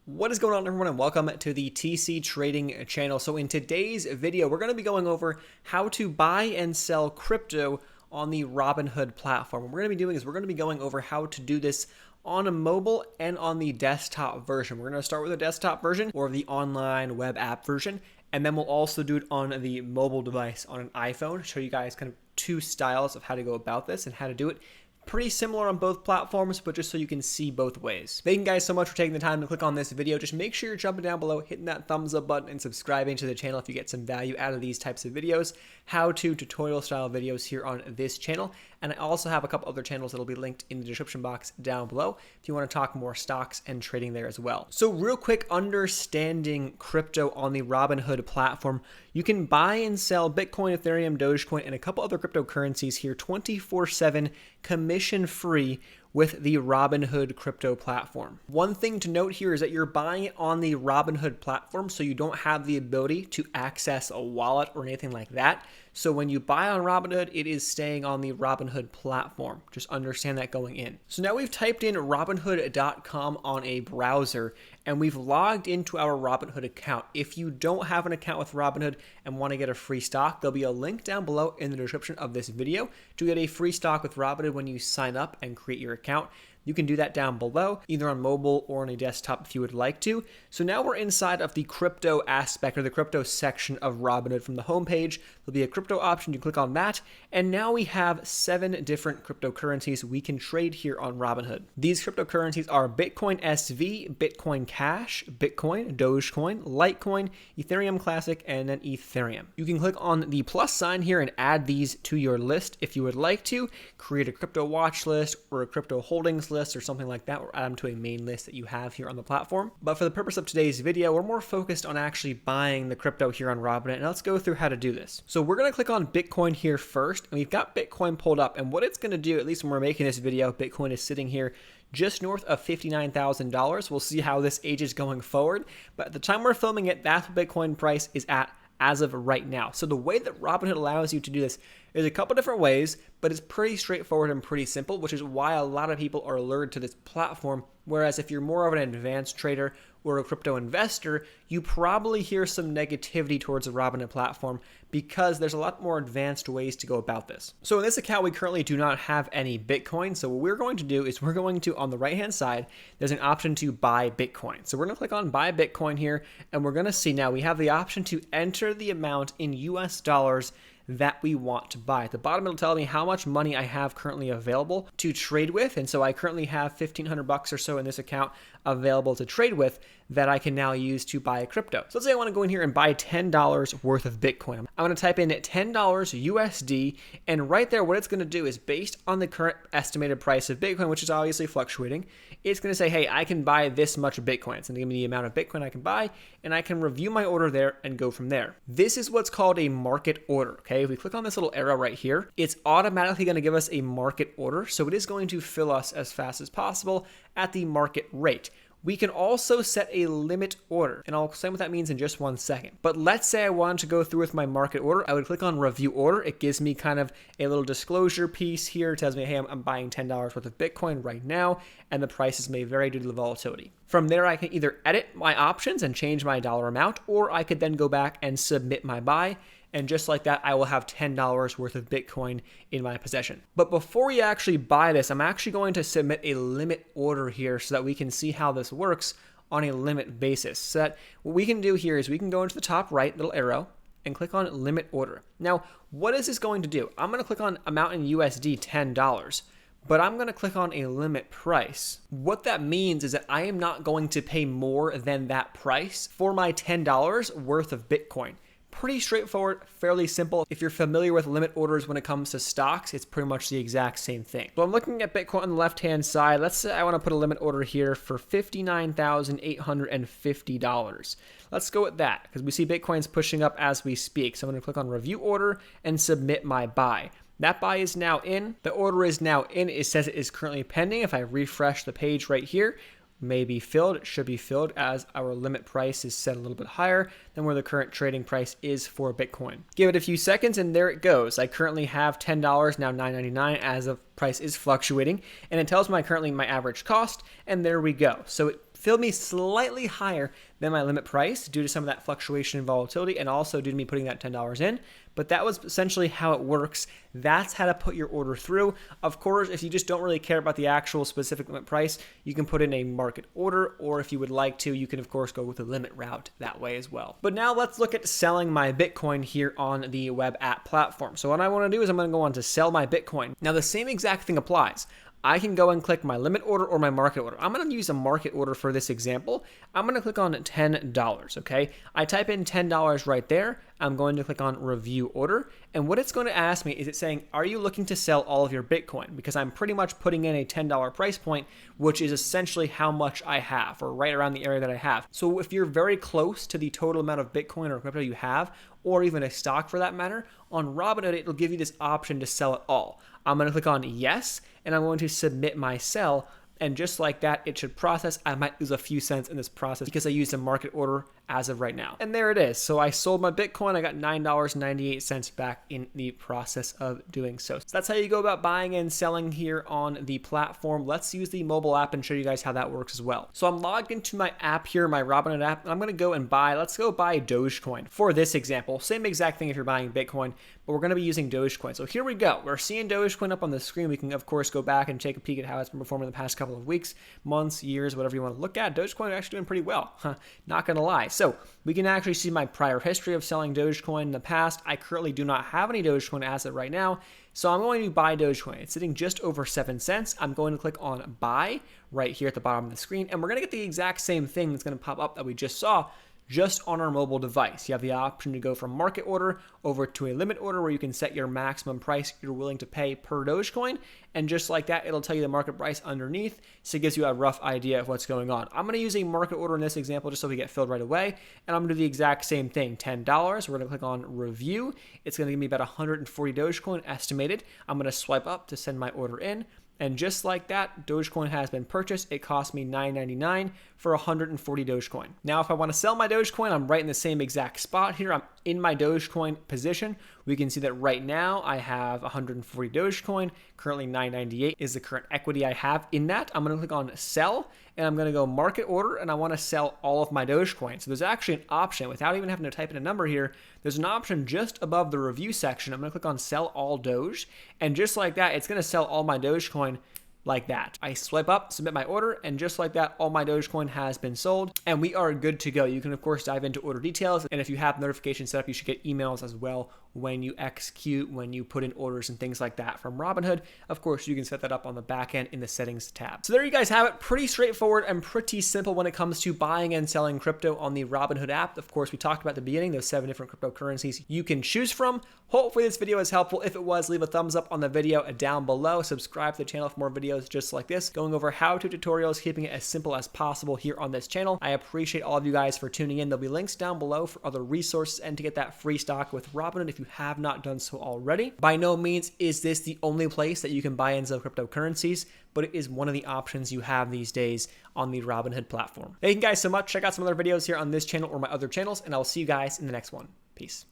What is going on, everyone, and welcome to the TC Trading channel. So in today's video, we're going to be going over how to buy and sell crypto on the Robinhood platform. What we're going to be doing is we're going to be going over how to do this on a mobile and on the desktop version. We're going to start with the desktop version or the online web app version, and then we'll also do it on the mobile device on an iPhone, show you guys kind of two styles of how to go about this and how to do it. Pretty similar on both platforms, but just so you can see both ways. Thank you guys so much for taking the time to click on this video. Just make sure you're jumping down below, hitting that thumbs up button, and subscribing to the channel if you get some value out of these types of videos, how-to tutorial style videos here on this channel. And I also have a couple other channels that'll be linked in the description box down below if you want to talk more stocks and trading there as well. So real quick, understanding crypto on the Robinhood platform, you can buy and sell Bitcoin, Ethereum, Dogecoin, and a couple other cryptocurrencies here 24/7 commission-free with the Robinhood crypto platform. One thing to note here is that you're buying it on the Robinhood platform, so you don't have the ability to access a wallet or anything like that. So when you buy on Robinhood, it is staying on the Robinhood platform. Just understand that going in. So now we've typed in Robinhood.com on a browser, and we've logged into our Robinhood account. If you don't have an account with Robinhood and want to get a free stock, there'll be a link down below in the description of this video to get a free stock with Robinhood when you sign up and create your account. You can do that down below, either on mobile or on a desktop if you would like to. So now we're inside of the crypto aspect or the crypto section of Robinhood. From the homepage, there'll be a crypto option. You click on that, and now we have 7 different cryptocurrencies we can trade here on Robinhood. These cryptocurrencies are Bitcoin SV, Bitcoin Cash, Bitcoin, Dogecoin, Litecoin, Ethereum Classic, and then Ethereum. You can click on the plus sign here and add these to your list if you would like to. Create a crypto watch list or a crypto holdings list or something like that, or add them to a main list that you have here on the platform. But for the purpose of today's video, we're more focused on actually buying the crypto here on Robinhood, and let's go through how to do this. So we're going to click on Bitcoin here first, and we've got Bitcoin pulled up, and what it's going to do, at least when we're making this video, Bitcoin is sitting here just north of $59,000. We'll see how this ages going forward, but at the time we're filming it, that's what Bitcoin price is at as of right now. So the way that Robinhood allows you to do this is a couple different ways, but it's pretty straightforward and pretty simple, which is why a lot of people are lured to this platform. Whereas if you're more of an advanced trader or a crypto investor, you probably hear some negativity towards the Robinhood platform because there's a lot more advanced ways to go about this. So in this account, we currently do not have any Bitcoin. So what we're going to do is we're going to, on the right-hand side, there's an option to buy Bitcoin. So we're going to click on buy Bitcoin here, and we're going to see now we have the option to enter the amount in US dollars that we want to buy. At the bottom, it'll tell me how much money I have currently available to trade with. And so I currently have $1,500 or so in this account available to trade with that I can now use to buy crypto. So let's say I want to go in here and buy $10 worth of Bitcoin. I'm going to type in $10 USD, and right there, what it's going to do is based on the current estimated price of Bitcoin, which is obviously fluctuating, it's going to say, hey, I can buy this much Bitcoin. It's going to give me the amount of Bitcoin I can buy, and I can review my order there and go from there. This is what's called a market order, okay? If we click on this little arrow right here, it's automatically going to give us a market order, so it is going to fill us as fast as possible at the market rate. We can also set a limit order, and I'll explain what that means in just one second. But let's say I wanted to go through with my market order. I would click on review order. It gives me kind of a little disclosure piece here. It tells me, hey, I'm buying $10 worth of Bitcoin right now, and the prices may vary due to the volatility. From there, I can either edit my options and change my dollar amount, or I could then go back and submit my buy. And just like that, I will have $10 worth of Bitcoin in my possession. But before we actually buy this, I'm actually going to submit a limit order here so that we can see how this works on a limit basis. So that what we can do here is we can go into the top right little arrow and click on limit order. Now, what is this going to do? I'm going to click on amount in USD $10. But I'm going to click on a limit price. What that means is that I am not going to pay more than that price for my $10 worth of Bitcoin. Pretty straightforward, fairly simple. If you're familiar with limit orders when it comes to stocks, it's pretty much the exact same thing. So I'm looking at Bitcoin on the left-hand side. Let's say I want to put a limit order here for $59,850. Let's go with that because we see Bitcoin's pushing up as we speak. So I'm going to click on review order and submit my buy. That buy is now in. The order is now in. It says it is currently pending. If I refresh the page right here, may be filled. It should be filled as our limit price is set a little bit higher than where the current trading price is for Bitcoin. Give it a few seconds and there it goes. I currently have $10, now $9.99 as the price is fluctuating, and it tells me currently my average cost, and there we go. So it filled me slightly higher than my limit price due to some of that fluctuation and volatility, and also due to me putting that $10 in. But that was essentially how it works. That's how to put your order through. Of course, if you just don't really care about the actual specific limit price, you can put in a market order, or if you would like to, you can of course go with the limit route that way as well. But now let's look at selling my Bitcoin here on the web app platform. So what I want to do is I'm going to go on to sell my Bitcoin. Now the same exact thing applies. I can go and click my limit order or my market order. I'm going to use a market order for this example. I'm going to click on $10, okay? I type in $10 right there. I'm going to click on review order. And what it's going to ask me is it's saying, are you looking to sell all of your Bitcoin? Because I'm pretty much putting in a $10 price point, which is essentially how much I have, or right around the area that I have. So if you're very close to the total amount of Bitcoin or crypto you have, or even a stock for that matter, on Robinhood, it'll give you this option to sell it all. I'm going to click on yes, and I'm going to submit my sell. And just like that, it should process. I might lose a few cents in this process because I used a market order as of right now. And there it is. So I sold my Bitcoin. I got $9.98 back in the process of doing so. So that's how you go about buying and selling here on the platform. Let's use the mobile app and show you guys how that works as well. So I'm logged into my app here, my Robinhood app, and I'm going to go and buy, let's go buy Dogecoin for this example. Same exact thing if you're buying Bitcoin, but we're going to be using Dogecoin. So here we go. We're seeing Dogecoin up on the screen. We can, of course, go back and take a peek at how it's been performing the past couple of weeks, months, years, whatever you want to look at. Dogecoin is actually doing pretty well. Not going to lie. So we can actually see my prior history of selling Dogecoin in the past. I currently do not have any Dogecoin as of right now. So I'm going to buy Dogecoin. It's sitting just over 7 cents. I'm going to click on buy right here at the bottom of the screen. And we're going to get the exact same thing that's going to pop up that we just saw, just on our mobile device. You have the option to go from market order over to a limit order where you can set your maximum price you're willing to pay per Dogecoin. And just like that, it'll tell you the market price underneath. So it gives you a rough idea of what's going on. I'm going to use a market order in this example just so we get filled right away. And I'm going to do the exact same thing, $10. We're going to click on review. It's going to give me about 140 Dogecoin estimated. I'm going to swipe up to send my order in. And just like that, Dogecoin has been purchased. It cost me $9.99 for 140 Dogecoin. Now, if I want to sell my Dogecoin, I'm right in the same exact spot here. I'm in my Dogecoin position. We can see that right now I have 140 Dogecoin. Currently $9.98 is the current equity I have in that. I'm going to click on sell, and I'm going to go market order, and I want to sell all of my Dogecoin. So there's actually an option without even having to type in a number here. There's an option just above the review section. I'm going to click on sell all Doge, and just like that, it's going to sell all my Dogecoin like that. I swipe up, submit my order, and just like that, all my Dogecoin has been sold, and we are good to go. You can, of course, dive into order details, and if you have notifications set up, you should get emails as well when you execute, when you put in orders and things like that from Robinhood. Of course, you can set that up on the back end in the settings tab. So there you guys have it. Pretty straightforward and pretty simple when it comes to buying and selling crypto on the Robinhood app. Of course, we talked about at the beginning, those 7 different cryptocurrencies you can choose from. Hopefully this video was helpful. If it was, leave a thumbs up on the video down below. Subscribe to the channel for more videos just like this, going over how-to tutorials, keeping it as simple as possible here on this channel. I appreciate all of you guys for tuning in. There'll be links down below for other resources and to get that free stock with Robinhood if you have not done so already. By no means is this the only place that you can buy and sell cryptocurrencies, but it is one of the options you have these days on the Robinhood platform. Thank you guys so much. Check out some other videos here on this channel or my other channels, and I'll see you guys in the next one. Peace.